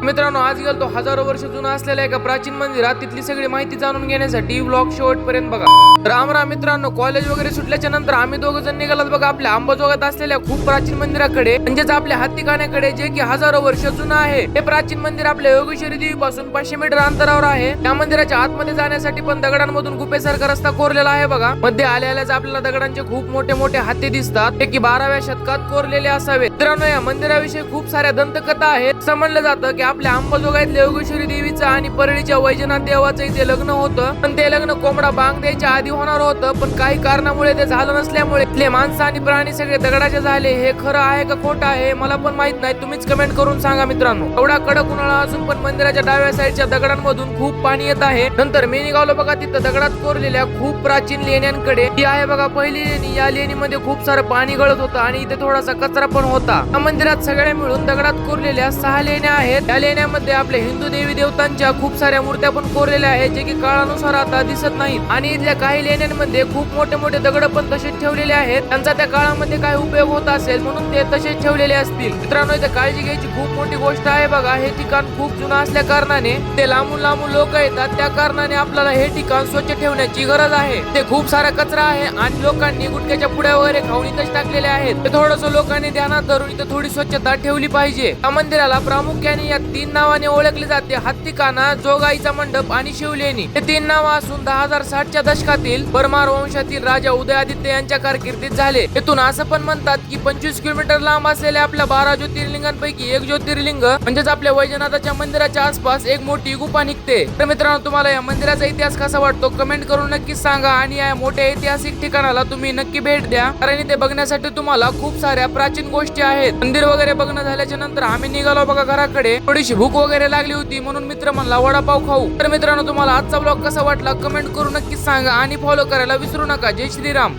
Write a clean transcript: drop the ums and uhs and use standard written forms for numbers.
मित्रांनो, आज गेलो हजारो वर्ष जुना असलेल्या एका प्राचीन मंदिरात तिथली सगळी माहिती जाणून घेण्यासाठी व्लॉग शेवटपर्यंत बघा। राम राम मित्रांनो, कॉलेज वगैरे सुटल्याच्या नंतर आम्ही दोघ जण निघालात बघा आपल्या अंबाजोगाईत असलेल्या खूप प्राचीन मंदिराकडे, म्हणजेच आपल्या हत्तीखान्याकडे, जे की हजारो वर्ष जुनं आहे। हे प्राचीन मंदिर आपल्या योगेश्वरी देवी पासून 500 मीटर अंतरावर आहे। या मंदिराच्या आतमध्ये जाण्यासाठी पण दगडांमधून गुफेसारखा रस्ता कोरलेला आहे बघा। मध्ये आल्याच आपल्याला दगडांचे खूप मोठे मोठे हत्ती दिसतात, ते की 12व्या शतकात कोरलेले असावेत। मित्रांनो, या मंदिराविषयी खूप साऱ्या दंतकथा आहेत। असं म्हणलं जातं की आपल्या अंबाजोगाईतल्या योगेश्वरी देवीचं आणि परळीच्या वैजनाथ देवाचं इथे लग्न होतं, पण ते लग्न कोंबडा बांग द्यायच्या आधी होणार होतं, पण काही कारणामुळे ते झालं नसल्यामुळे इथले माणसं आणि प्राणी सगळे दगडाचे झाले। हे खरं आहे का खोटं आहे मला पण माहित नाही, तुम्हीच कमेंट करून सांगा मित्रांनो। एवढा कडक उन्हाळा असून पण मंदिराच्या डाव्या साईडच्या दगडांमधून खूप पाणी येत आहे। नंतर मी निघालो बघा तिथं दगडात कोरलेल्या खूप प्राचीन लेण्यांकडे। ही आहे बघा पहिली लेणी। या लेणीमध्ये खूप सारं पाणी गळत होतं आणि इथे थोडासा कचरा पण होता। या मंदिरात सगळ्या मिळून दगडात कोरलेल्या 6 लेण्या आहेत। या लेण्यामध्ये आपल्या हिंदू देवी देवतांच्या खूप साऱ्या मूर्त्या पण कोरलेल्या आहेत, जे की काळानुसार आता दिसत नाहीत। आणि इथल्या काही लेण्यांमध्ये खूप मोठे मोठे दगड पण तसेच ठेवलेले आहेत। त्यांचा त्या काळामध्ये काही उपयोग होत असेल म्हणून ते तसेच ठेवलेले असतील। मित्रांनो, इथे काळजी घ्यायची खूप मोठी गोष्ट आहे बघा। हे ठिकाण खूप जुनं असल्या कारणाने ते लांबून लांबून लोक येतात, त्या कारणाने आपल्याला हे ठिकाण स्वच्छ ठेवण्याची गरज आहे। ते खूप सारा कचरा आहे आणि लोकांनी गुटख्याच्या पुड्या वगैरे खाऊन इथेच टाकलेले आहेत। ते थोडंसं लोकांनी ध्यानात धरून इथे थोडी स्वच्छता ठेवली पाहिजे। या मंदिराला प्रामुख्याने या 3 नावाने ओळखले जाते: हत्तीखाना, जोगाईचा मंडप आणि शिवलेणी। हे 3 नाव असून 1060च्या दशकातील परमार वंशातील राजा उदयादित्य यांच्या कारकिर्दीत झाले। येथून असं पण म्हणतात की 25 किलोमीटर लांब असलेल्या आपल्या 12 ज्योतिर्लिंगांपैकी एक ज्योतिर्लिंग म्हणजेच आपल्या वैजनाथाच्या मंदिराच्या आसपास एक मोठी गुफा निघते। तर मित्रांनो, तुम्हाला या मंदिराचा इतिहास कसा वाटतो कमेंट करून नक्कीच सांगा आणि या मोठ्या ऐतिहासिक ठिकाणाला तुम्ही नक्की भेट द्या, कारण इथे बघण्यासाठी तुम्हाला खूप साऱ्या प्राचीन गोष्टी आहेत। मंदिर वगैरे बघणं झाल्याच्या नंतर आम्ही निघालो बघा घराकडे। थोडीशी भूक वगैरे लागली होती म्हणून मित्र म्हणला वडापाव खाऊ। तर मित्रांनो, तुम्हाला आजचा ब्लॉग कसा वाटला कमेंट करून नक्कीच सांगा आणि फॉलो करायला विसरू नका। जय श्रीराम।